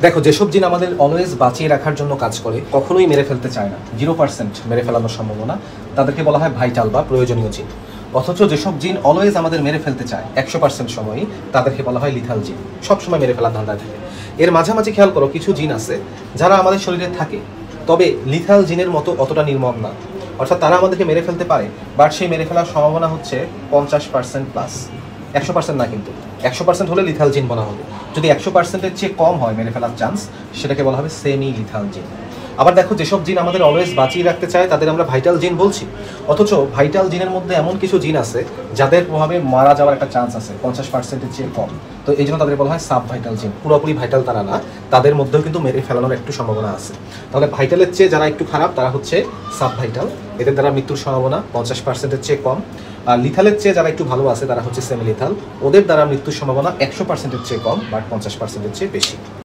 দেখো, যেসব জিন আমাদের অলওয়েজ বাঁচিয়ে রাখার জন্য কাজ করে, কখনোই মেরে ফেলতে চায় না, 0% মেরে ফেলানোর সম্ভাবনা, তাদেরকে বলা হয় ভাইটাল বা প্রয়োজনীয় জিন। অথচ যেসব জিন অলওয়েজ আমাদের মেরে ফেলতে চায় 100% সময়ই, তাদেরকে বলা হয় লিথাল জিন। সবসময় মেরে ফেলার ধান্দায় থাকে। এর মাঝামাঝি খেয়াল করো, কিছু জিন আছে যারা আমাদের শরীরে থাকে, তবে লিথাল জিনের মতো অতটা নির্মম না। অর্থাৎ তারা আমাদেরকে মেরে ফেলতে পারে, বাট সেই মেরে ফেলার সম্ভাবনা হচ্ছে 50% প্লাস, 100% না। কিন্তু 100% হলে লিথাল জিন বলা হবে। যদি 100%-এর চেয়ে কম হয় মেরে ফেলার চান্স, সেটাকে বলা হবে সেমি লিথাল জিন। আবার দেখো, যেসব জিন আমাদের অলওয়েজ বাঁচিয়ে রাখতে চায় তাদের আমরা ভাইটাল জিন বলছি। অথচ ভাইটাল জিনের মধ্যে এমন কিছু জিন আছে যাদের প্রভাবে মারা যাওয়ার একটা চান্স আছে 50%-এর চেয়ে কম। তো এই জন্য তাদের বলা হয় সাব ভাইটাল জিন। পুরোপুরি ভাইটাল তারা না, তাদের মধ্যেও কিন্তু মেরে ফেলানোর একটু সম্ভাবনা আছে। তাহলে ভাইটালের চেয়ে যারা একটু খারাপ তারা হচ্ছে সাব ভাইটাল, এদের দ্বারা মৃত্যুর সম্ভাবনা 50%-এর চেয়ে কম। আর লিথালের চেয়ে যারা একটু ভালো আছে তারা হচ্ছে সেমি লিথাল, ওদের দ্বারা মৃত্যুর সম্ভাবনা 100%-এর চেয়ে কম, বাট 50%-এর চেয়ে বেশি।